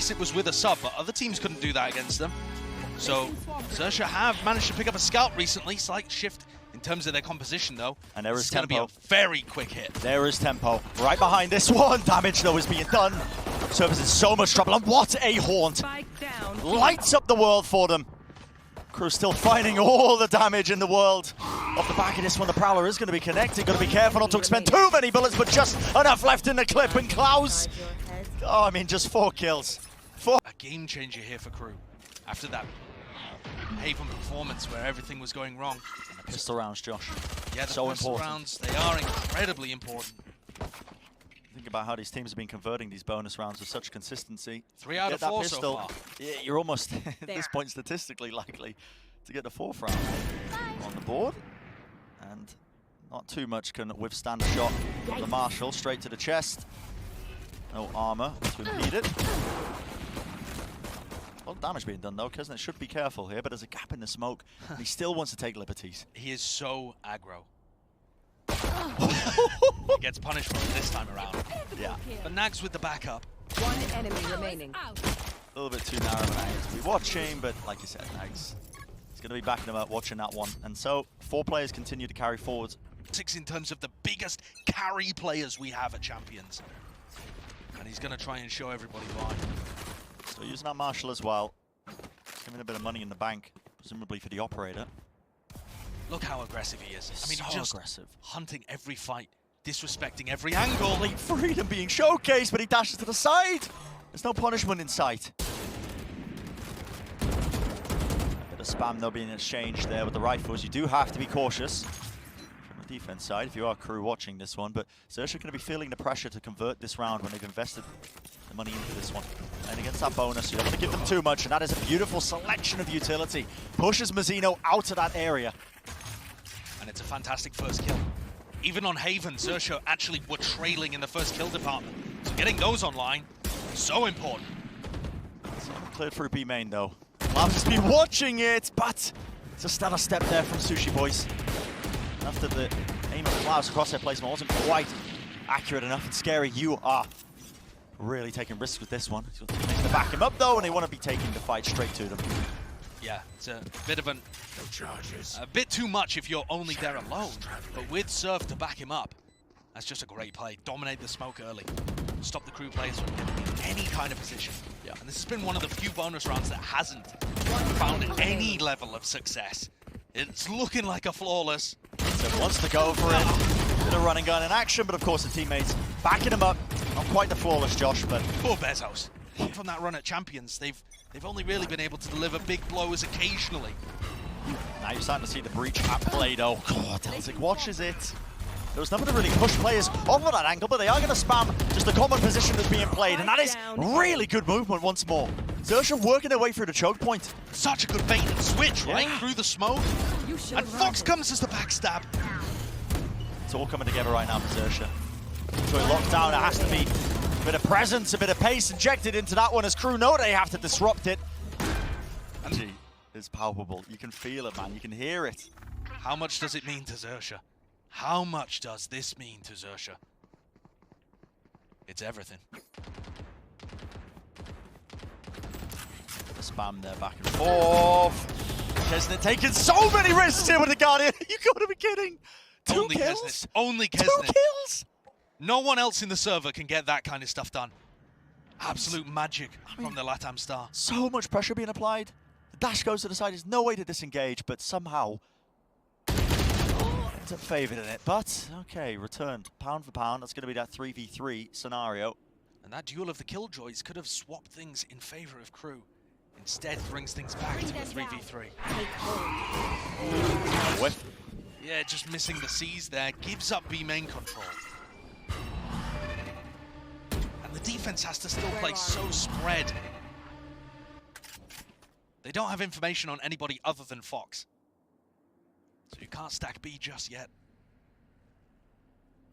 unless it was with a sub, but other teams couldn't do that against them. So XERXIA have managed to pick up a scout recently. Slight shift in terms of their composition, though. And there is going to be a very quick hit. There is tempo. Right behind this one. Damage, though, is being done. Surf is in so much trouble. And what a haunt. Lights up the world for them. KRÜ still finding all the damage in the world. Off the back of this one, the Prowler is going to be connected. Got to be careful not to expend too many bullets, but just enough left in the clip. And Klaus, oh, I mean, just 4 kills. A game changer here for KRÜ. After that Haven performance where everything was going wrong. And the pistol rounds, Josh. Yeah, the so pistol important. rounds, they are incredibly important. Think about how these teams have been converting these bonus rounds with such consistency. 3 out of 4 so far. Yeah, you're almost, at this point, statistically likely to get the 4th round on the board. And not too much can withstand a shot from the Marshal. Straight to the chest. No armor to impede it. A lot of damage being done, though. keznit should be careful here, but there's a gap in the smoke. And he still wants to take liberties. He is so aggro. He gets punished for it this time around. Yeah. But NagZ with the backup. One enemy remaining. A little bit too narrow of an angle to be watching, but like you said, NagZ is going to be backing him up, watching that one. And so, 4 players continue to carry forwards. 6 in terms of the biggest carry players we have at Champions. And he's going to try and show everybody why. So using that Marshal as well. Giving a bit of money in the bank, presumably for the operator. Look how aggressive he is. I mean, so he's just aggressive. Hunting every fight, disrespecting every angle. Complete freedom being showcased, but he dashes to the side. There's no punishment in sight. A bit of spam, though, being exchanged there with the rifles. You do have to be cautious from the defense side if you are KRÜ watching this one. But XERXIA going to be feeling the pressure to convert this round when they've invested the money into this one. And against that bonus, you don't want to give them too much, and that is a beautiful selection of utility. Pushes Mazino out of that area. And it's a fantastic first kill. Even on Haven, XERXIA actually were trailing in the first kill department. So getting those online, so important. Cleared through B main, though. Klaus has been watching it, but it's a stellar step there from sushiboys. After the aim of Klaus across their placement wasn't quite accurate enough. And sScary, you are really taking risks with this one. He's got teammates to back him up, though, and they want to be taking the fight straight to them. Yeah, it's a bit of a bit too much if you're only there alone. But with Surf to back him up, that's just a great play. Dominate the smoke early. Stop the KRÜ players from getting in any kind of position. Yeah. And this has been one of the few bonus rounds that hasn't found any level of success. It's looking like a flawless. So wants to go for it. Bit of running gun in action, but of course the teammates backing him up. Not quite the flawless, Josh, but poor Bezos. From that run at Champions, they've only really been able to deliver big blows occasionally. Now you're starting to see the breach at play, though. God, Deltic watches it. There was nothing to really push players over that angle, but they are going to spam just the common position that's being played, and that is really good movement once more. XERXIA working their way through the choke point. Such a good bait and switch, right? Through the smoke. And foxz comes as the backstab. It's all coming together right now for XERXIA. So it locked down, it has to be a bit of presence, a bit of pace injected into that one as KRÜ know they have to disrupt it. Energy is palpable. You can feel it, man. You can hear it. How much does it mean to XERXIA? How much does this mean to XERXIA? It's everything. The spam there back and forth. keznit taking so many risks here with the Guardian. You gotta be kidding. Two kills? keznit. Only keznit. 2 kills? No one else in the server can get that kind of stuff done. Absolute magic from the LATAM star. So much pressure being applied. The dash goes to the side. There's no way to disengage, but somehow ends up favored in it. But, okay, returned. Pound for pound. That's going to be that 3v3 scenario. And that duel of the Killjoys could have swapped things in favor of KRÜ. Instead, brings things back to a 3v3. Whiff. Yeah, just missing the C's there. Gives up B main control. The defense has to still play so spread. They don't have information on anybody other than foxz. So you can't stack B just yet.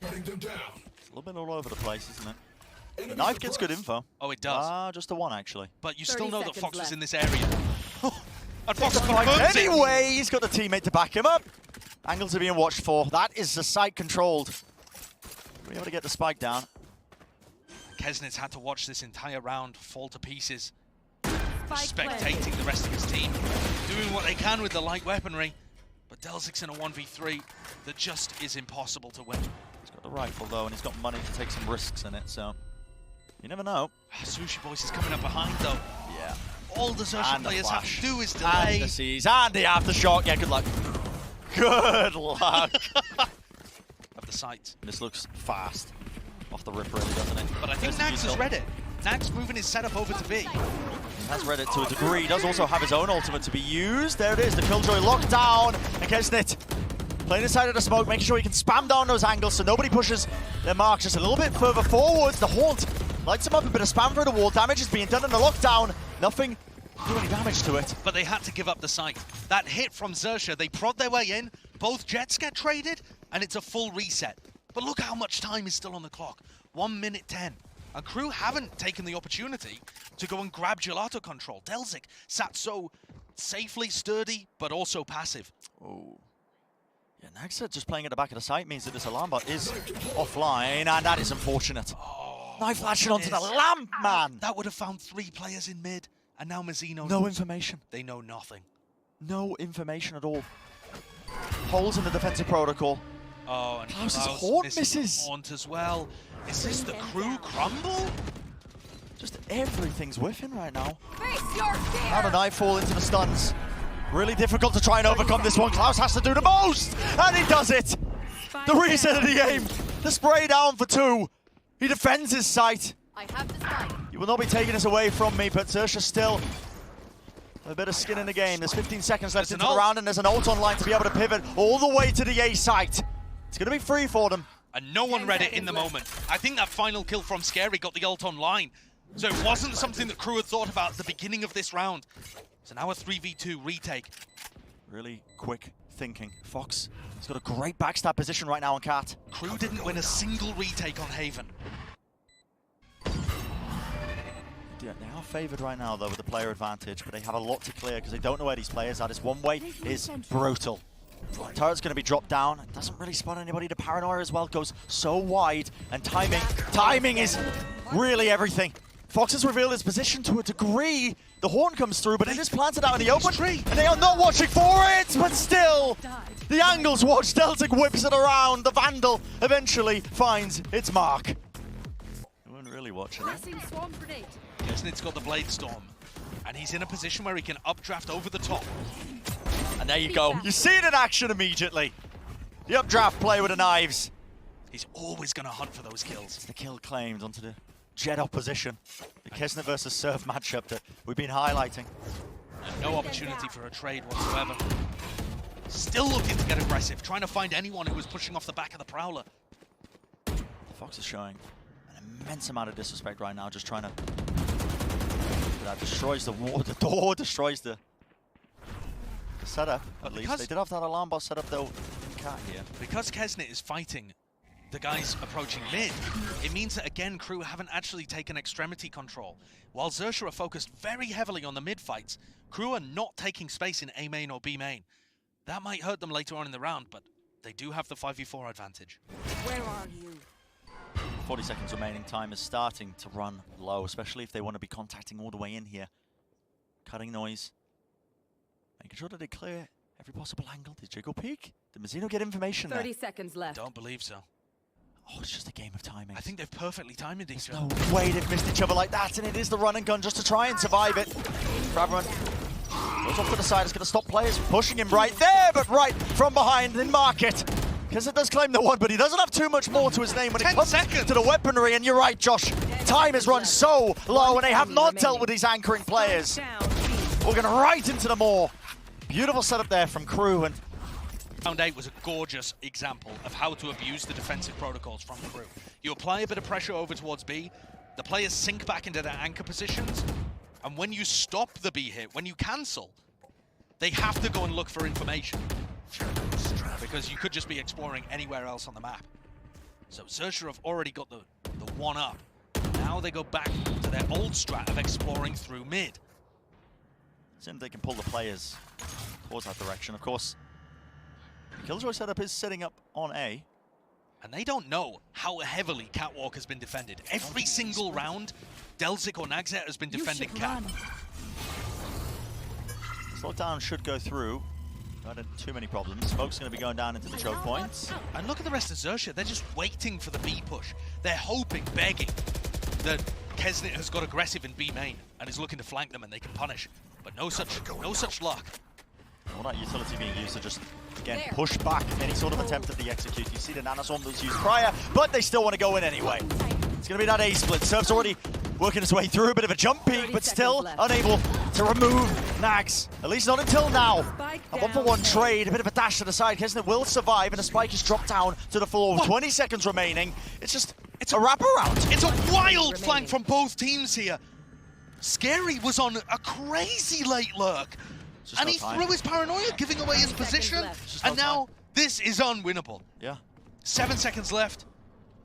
Putting them down. It's a little bit all over the place, isn't it? The knife gets good info. Oh, it does. Ah, just a 1, actually. But you still know that foxz was in this area. And foxz confirms it. Anyway, he's got the teammate to back him up. Angles are being watched for. That is the site controlled. We're able to get the spike down. keznit's had to watch this entire round fall to pieces. Spike Spectating the rest of his team, doing what they can with the light weaponry. But delzic's in a 1v3 that just is impossible to win. He's got the rifle though, and he's got money to take some risks in it, so you never know. sushiboys is coming up behind though. Yeah. All the Xerxia players have to do is delay. And the seize, and the aftershock. Yeah, good luck. Good luck. Of the site. This looks fast. Off the rip, really, doesn't it? But I think NagZ has read it. NagZ moving his setup over to B. He has read it to a degree. He does also have his own ultimate to be used. There it is, the Killjoy locked down. And keznit playing inside of the smoke, making sure he can spam down those angles so nobody pushes their mark just a little bit further forwards. The Haunt lights him up, a bit of spam through the wall. Damage is being done in the lockdown. Nothing do any damage to it. But they had to give up the site. That hit from XERXIA, they prod their way in, both jets get traded, and it's a full reset. But look how much time is still on the clock. 1 minute 10. And KRÜ haven't taken the opportunity to go and grab gelato control. delzik sat so safely sturdy, but also passive. Oh. Yeah, NagZ just playing at the back of the site means that this alarm bot is offline, and that is unfortunate. Oh, Knife flashing onto the lamp, man! That would have found 3 players in mid, and now Mazino No knows. information. They know nothing. No information at all. Holes in the defensive protocol. Oh, and Klaus's Klaus Haunt missing misses. Haunt as well. Is this the KRÜ crumble? Just everything's whiffing right now. Face your fear. Now the knife fall into the stuns. Really difficult to try and overcome this one. Klaus has to do the most, and he does it. The reset of the aim. The spray down for 2. He defends his sight. I have the spike. You will not be taking this away from me, but XERXIA still a bit of skin in the game. There's 15 seconds left into the round, and there's an ult online to be able to pivot all the way to the A site. It's going to be free for them. And no one read it in the moment. I think that final kill from sScary got the ult online. So it wasn't something that KRÜ had thought about at the beginning of this round. So now a 3v2 retake. Really quick thinking. foxz has got a great backstab position right now on Cat. KRÜ didn't win a single retake on Haven. Yeah, they are favoured right now, though, with the player advantage, but they have a lot to clear because they don't know where these players are. This one way is brutal. Turret's going to be dropped down. It doesn't really spot anybody. The paranoia as well goes so wide, and timing is really everything. foxz has revealed his position to a degree. The Haunt comes through, but it is planted out in the open, and they are not watching for it, but still, the angles watch. delzik whips it around. The Vandal eventually finds its mark. They weren't really watching it. Passing swarm grenade. keznit's got the Blade Storm, and he's in a position where he can updraft over the top. And there you go. You see it in action immediately. The updraft play with the knives. He's always going to hunt for those kills. It's the kill claimed onto the jet opposition. The keznit versus Surf matchup that we've been highlighting. And no opportunity for a trade whatsoever. Still looking to get aggressive, trying to find anyone who was pushing off the back of the Prowler. foxz is showing an immense amount of disrespect right now, just trying to... That destroys the wall, the door, destroys the setup, at least. They did have that alarm bot set up though, Cat here. Because keznit is fighting the guys approaching mid, it means that again KRÜ haven't actually taken extremity control. While XERXIA are focused very heavily on the mid fights, KRÜ are not taking space in A main or B main. That might hurt them later on in the round, but they do have the 5v4 advantage. Where are you? 40 seconds remaining, time is starting to run low, especially if they want to be contacting all the way in here. Cutting noise. Making sure that they clear every possible angle. Did Jiggle peek? Did Mazino get information 30 there? seconds left. Don't believe so. Oh, it's just a game of timing. I think they've perfectly timed each There's other. no way they've missed each other like that, and it is the run and gun just to try and survive it. Grabrun goes off to the side, it's going to stop players pushing him right there, but right from behind in market. Because it does claim the one, but he doesn't have too much more to his name when it comes to the weaponry, and you're right, Josh. Time has run so low, and they have not dealt with these anchoring players. We're going right into the maw. Beautiful setup there from KRÜ, and Round 8 was a gorgeous example of how to abuse the defensive protocols from KRÜ. You apply a bit of pressure over towards B, the players sink back into their anchor positions, and when you stop the B hit, when you cancel, they have to go and look for information. Because you could just be exploring anywhere else on the map. So XERXIA have already got the one up. Now they go back to their old strat of exploring through mid. see if they can pull the players towards that direction. Of course, the Killjoy setup is setting up on A. And they don't know how heavily Catwalk has been defended. Every single round, Delzik or NagZ has been defending Cat. Slowdown should go through. Not had too many problems. Smoke's going to be going down into the choke points. And look at the rest of XERXIA. They're just waiting for the B push. They're hoping, begging that keznit has got aggressive in B main and is looking to flank them and they can punish. But no such luck. All that utility being used to just, again, push back any sort of attempt at the execute. You see the nanoswarm that was used prior, but they still want to go in anyway. It's going to be that A split. Surf's already working his way through a bit of a jump peak, but still unable to remove NagZ. At least not until now. A 1-for-1 trade, a bit of a dash to the side. keznit will survive, and a spike is dropped down to the floor with 20 seconds remaining. It's a wraparound. It's a wild flank from both teams here. sScary was on a crazy late lurk. And he threw his paranoia, giving away his position. And now this is unwinnable. Yeah. 7 seconds left.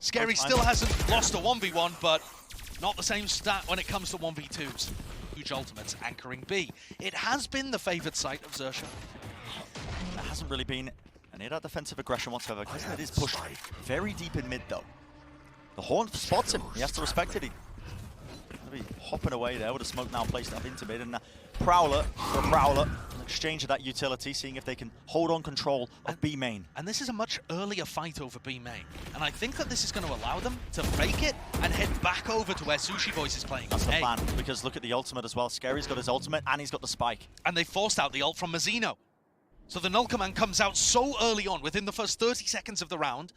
sScary still hasn't lost a 1v1, but not the same stat when it comes to 1v2s. Huge ultimates anchoring B. It has been the favoured site of XERXIA. There hasn't really been any of that defensive aggression whatsoever. keznit is pushed very deep in mid, though. The Horn spots him. He has to respect it. He's going to be hopping away there with a smoke now placed up into mid. And Prowler for a Prowler. An exchange of that utility, seeing if they can hold on control of B main. And this is a much earlier fight over B main. And I think that this is going to allow them to fake it and head back over to where sushiboys is playing. That's the plan, because look at the ultimate as well. sScary's got his ultimate and he's got the spike. And they forced out the ult from Mazino. So the null command comes out so early on, within the first 30 seconds of the round.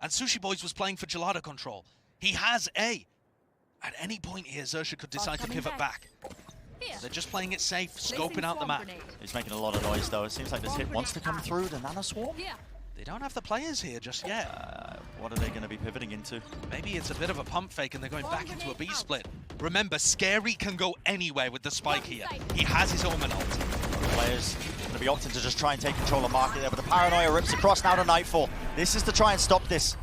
And sushiboys was playing for gelato control. He has A. At any point here, XERXIA could decide to pivot back. They're just playing it safe, scoping out the map. He's making a lot of noise, though. It seems like this hit wants to come through the nanoswarm. They don't have the players here just yet. What are they going to be pivoting into? Maybe it's a bit of a pump fake and they're going back into a B split. Remember, sScary can go anywhere with the spike here. He has his omen ult. Players going to be opting to just try and take control of market there, but the paranoia rips across now to Nightfall. This is to try and stop this.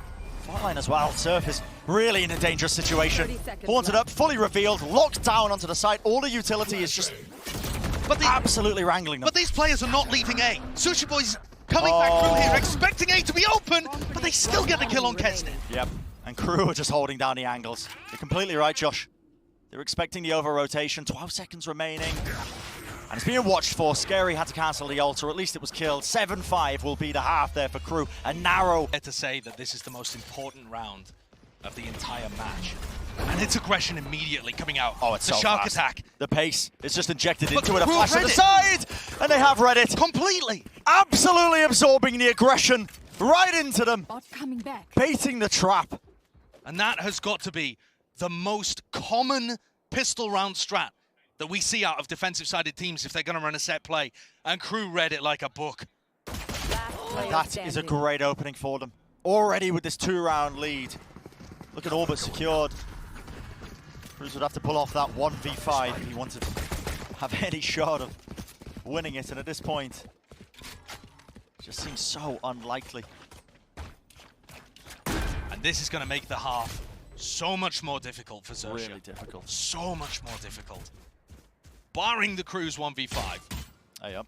Frontline as well. Surf is really in a dangerous situation. Haunted up, fully revealed, locked down onto the site. All the utility is just absolutely wrangling them. But these players are not leaving A. sushiboys coming back through here, expecting A to be open, but they still get the kill on keznit. Yep, and KRÜ are just holding down the angles. You're completely right, Josh. They're expecting the over-rotation, 12 seconds remaining. And it's being watched for. sScary had to cancel the ult, or at least it was killed. 7-5 will be the half there for KRÜ. A narrow. To say that this is the most important round of the entire match. And its aggression immediately coming out. Oh, it's the so shark fast. attack. The pace is just injected into it. A KRÜ flash to read the it. side! And they have read it. Completely. Absolutely absorbing the aggression right into them. Coming back. Baiting the trap. And that has got to be the most common pistol round strat that we see out of defensive-sided teams if they're going to run a set play. And KRÜ read it like a book. And that is a great opening for them. Already with this 2-round lead. Look at all but secured. KRÜ would have to pull off that 1v5 if he wanted to have any shot of winning it. And at this point, it just seems so unlikely. And this is going to make the half so much more difficult for XERXIA. Really difficult. So much more difficult. Barring the Crws 1v5. Oh, yep.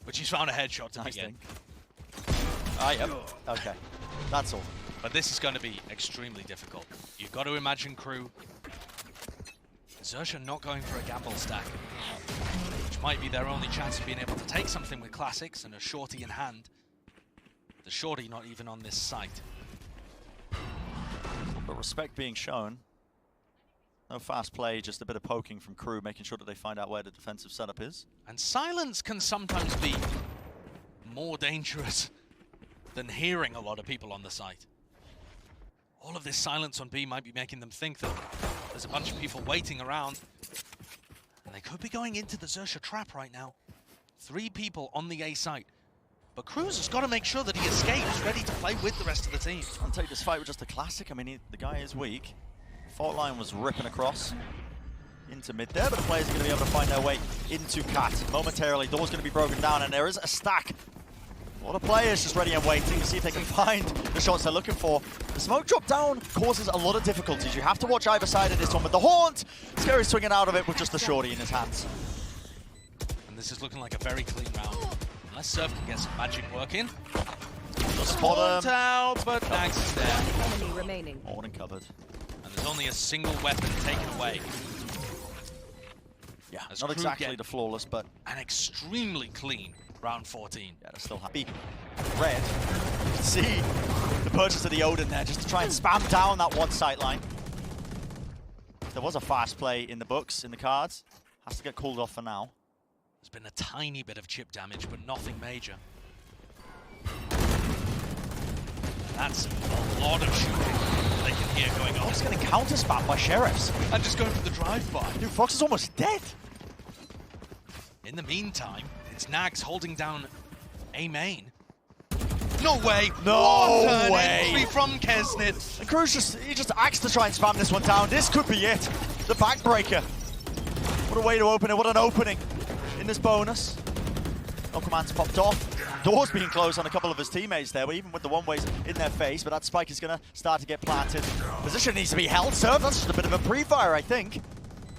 Which he's found a headshot to Nice begin. Ah, yep. Okay. That's all. But this is going to be extremely difficult. You've got to imagine KRÜ. XERXIA not going for a gamble stack, which might be their only chance of being able to take something with classics and a shorty in hand. The shorty not even on this site. But respect being shown. No fast play, just a bit of poking from KRÜ, making sure that they find out where the defensive setup is. And silence can sometimes be more dangerous than hearing a lot of people on the site. All of this silence on B might be making them think that there's a bunch of people waiting around. And they could be going into the XERXIA trap right now. 3 people on the A site. But KRÜ's has got to make sure that he escapes, ready to play with the rest of the team. And take this fight with just a classic. I mean, the guy is weak. Fault line was ripping across into mid there, but the players are going to be able to find their way into Cat. Momentarily, door's going to be broken down, and there is a stack. A lot of players just ready and waiting to see if they can find the shots they're looking for. The smoke drop down causes a lot of difficulties. You have to watch either side of this one with the Haunt. sScary's swinging out of it with just the shorty in his hands. And this is looking like a very clean round. Unless Surf can get some magic working. Spot him. out, but NagZ is there. Enemy remaining. More than covered. And there's only a single weapon taken away. Yeah, As not KRÜ exactly get the flawless, but an extremely clean round 14. yeah, they're still happy. Red, you can see the purchase of the Odin there just to try and spam down that one sight line. There was a fast play in the books, in the cards. Has to get called off for now. There's been a tiny bit of chip damage, but nothing major. That's a lot of shooting they can hear going on. Foxz getting counter-spammed by Sheriffs. And just going for the drive-by. Dude, Foxz is almost dead. In the meantime, it's NagZ holding down A main. No way! No What an way. entry from keznit. And Cruz just acts to try and spam this one down. This could be it. The backbreaker. What a way to open it. What an opening in this bonus. No commands popped off. Doors being closed on a couple of his teammates there, even with the one-ways in their face, but that spike is going to start to get planted. Position needs to be held, Surf. That's just a bit of a pre-fire, I think.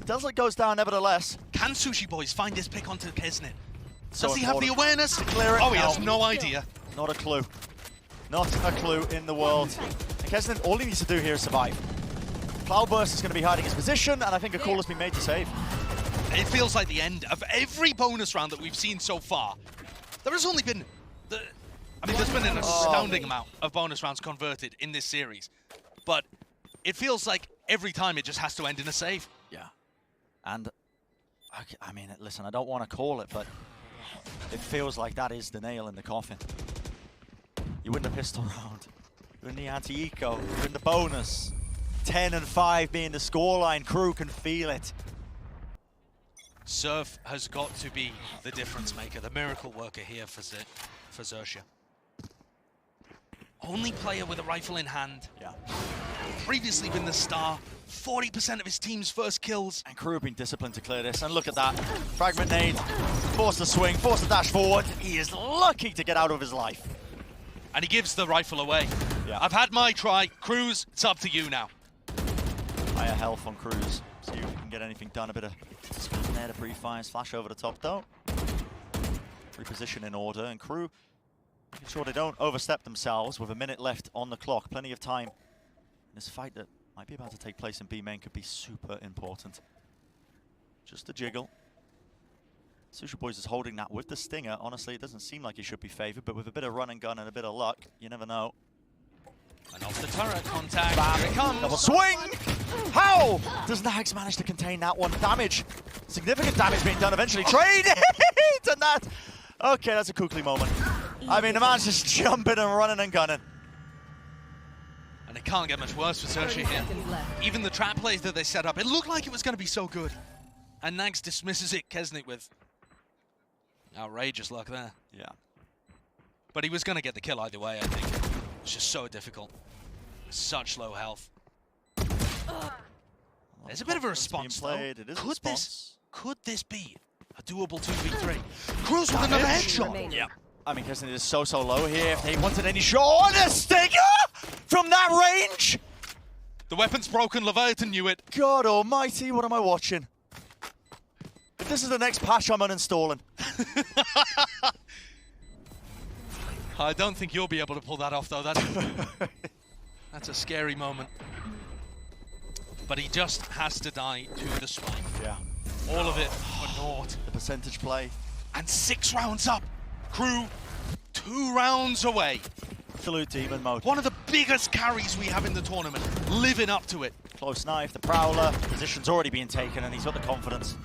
Delta goes down nevertheless. Can sushiboys find his pick onto keznit? So Does he have the important. awareness? Clear it. Oh, he No. has no idea. Not a clue. Not a clue in the world. And keznit, all he needs to do here is survive. Cloudburst is going to be hiding his position, and I think a call has been made to save. It feels like the end of every bonus round that we've seen so far. There has only been there's been an astounding amount of bonus rounds converted in this series, but it feels like every time it just has to end in a save. Yeah. And, I mean, listen, I don't want to call it, but it feels like that is the nail in the coffin. You win the pistol round, you win the anti-eco, you win the bonus. 10 and 5 being the scoreline, KRÜ can feel it. Surf has got to be the difference maker, the miracle worker here for XERXIA. Only player with a rifle in hand. Yeah. Previously been the star. 40% of his team's first kills. And KRÜ have been disciplined to clear this, and look at that. Fragment nade, forced to swing, forced to dash forward. He is lucky to get out of his life. And he gives the rifle away. Yeah. I've had my try. Crws, it's up to you now. Higher health on Cruz. See if we can get anything done. A bit of spin there to pre-fires. Flash over the top though. Reposition in order, and KRÜ making sure they don't overstep themselves with a minute left on the clock. Plenty of time. This fight that might be about to take place in B main could be super important. Just a jiggle. sushiboys is holding that with the stinger. Honestly, it doesn't seem like he should be favored, but with a bit of run and gun and a bit of luck, you never know. And off the turret contact. Bam. Here it comes. Double swing! How does NagZ manage to contain that one? Damage. Significant damage being done eventually. Trade it! And that. Okay, that's a Kukli moment. I mean, the man's just jumping and running and gunning. And it can't get much worse for XERXIA here. Even the trap plays that they set up, it looked like it was going to be so good. And NagZ dismisses it, keznit with outrageous luck there. Yeah. But he was going to get the kill either way, I think. It's just so difficult. Such low health. There's a bit of a response though. It is Could this be a doable 2v3? Crws with another headshot. Yeah. I mean, keznit is so low here. If they wanted any shot, a stinger from that range. The weapon's broken. Leviathan knew it. God almighty, what am I watching? If this is the next patch, I'm uninstalling. I don't think you'll be able to pull that off, though. That's a scary moment. But he just has to die to the spike. Yeah. All of it for naught. The percentage play. And 6 rounds up. KRÜ 2 rounds away. Absolute demon mode. One of the biggest carries we have in the tournament. Living up to it. Close knife, the Prowler. Position's already being taken, and he's got the confidence.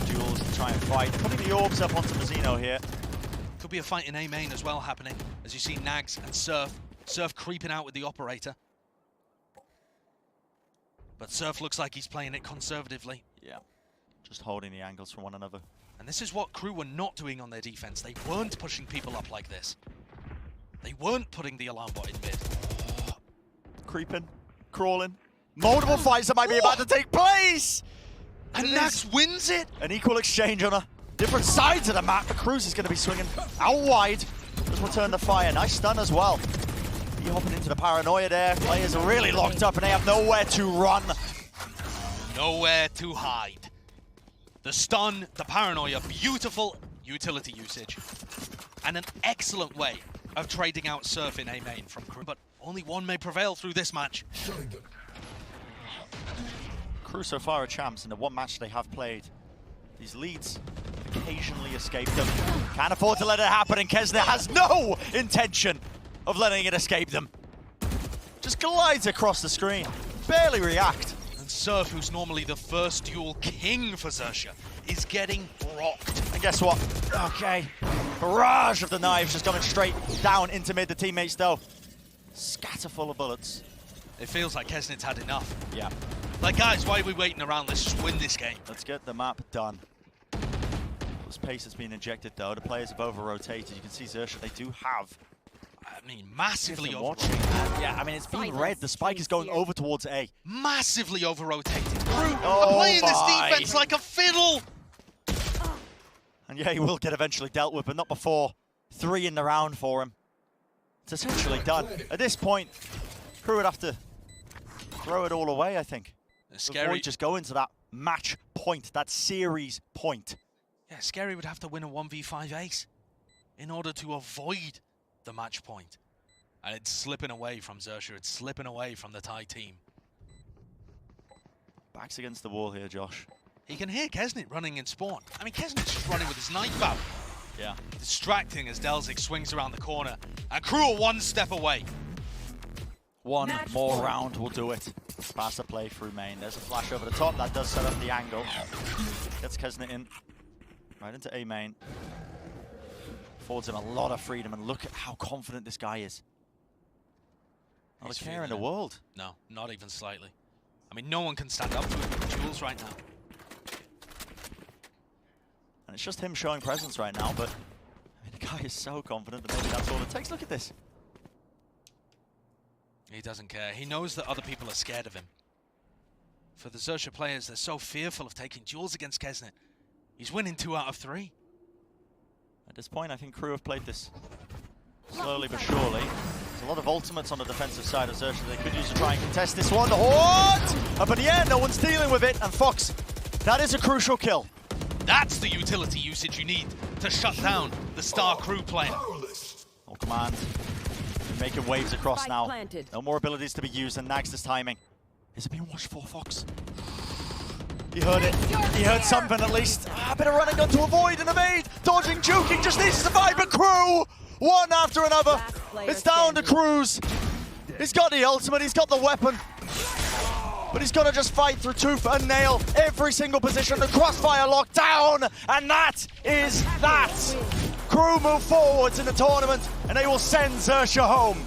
Duels to try and fight. Putting the orbs up onto Mazino here. Could be a fight in A main as well happening, as you see NagZ and Surf. Surf creeping out with the operator. But Surf looks like he's playing it conservatively. Yeah, just holding the angles from one another. And this is what KRÜ were not doing on their defense. They weren't pushing people up like this. They weren't putting the alarm bot in mid. Creeping, crawling. Multiple fights that might be about to take place! And NagZ wins it! An equal exchange on a different sides of the map, but Cruz is going to be swinging out wide. Just return the fire. Nice stun as well. He hopping into the paranoia there. Players are really locked up and they have nowhere to run. Nowhere to hide. The stun, the paranoia, beautiful utility usage. And an excellent way of trading out Surf in A main from KRÜ, but only one may prevail through this match. KRÜ so far are champs in the one match they have played. These leads occasionally escape them. Can't afford to let it happen, and keznit has no intention of letting it escape them. Just glides across the screen, barely react. And Surf, who's normally the first duel king for XERXIA, is getting rocked. And guess what? Okay. Barrage of the knives just going straight down into mid. The teammates, though, scatter full of bullets. It feels like keznit's had enough. Yeah. Like, guys, why are we waiting around? Let's just win this game. Let's get the map done. This pace has been injected, though. The players have over-rotated. You can see XERXIA, they do have... I mean, massively watching. over-rotated. Yeah, I mean, it's been red. The spike is going over towards A. Massively over-rotated. KRÜ Oh are playing this my. defense like a fiddle. And yeah, he will get eventually dealt with, but not before 3 in the round for him. It's essentially done. At this point, KRÜ would have to throw it all away, I think. Scary. Just go into that match point, that series point. Yeah, sScary would have to win a 1v5 ace in order to avoid the match point. And it's slipping away from XERXIA. It's slipping away from the Thai team. Backs against the wall here, Josh. He can hear keznit running in spawn. I mean, keznit's just running with his knife out. Yeah. Distracting as delzig swings around the corner. And KRÜ are one step away. One more round will do it. Faster play through main. There's a flash over the top. That does set up the angle. Gets keznit in. Right into A main. Affords him a lot of freedom, and look at how confident this guy is. Not a care in the world. No, not even slightly. I mean, no one can stand up to him with duels right now. And it's just him showing presence right now, but I mean, the guy is so confident that maybe that's all it takes. Look at this. He doesn't care. He knows that other people are scared of him. For the XERXIA players, they're so fearful of taking duels against keznit. He's winning 2 out of 3. At this point, I think KRÜ have played this slowly but surely. There's a lot of ultimates on the defensive side of XERXIA. They could use to try and contest this one. What? Up in the air, no one's dealing with it. And foxz, that is a crucial kill. That's the utility usage you need to shut down the star KRÜ player. Oh, command. Making waves across now. No more abilities to be used, and NagZ's timing. Is it being watched for foxz? He heard it. He heard something at least. A bit of running gun to avoid and evade. Dodging, juking, just needs to survive, but KRÜ, one after another. It's down to KRÜ's. He's got the ultimate, he's got the weapon. But he's got to just fight through tooth and nail every single position. The crossfire locked down, and that is that. KRÜ move forwards in the tournament, and they will send XERXIA home.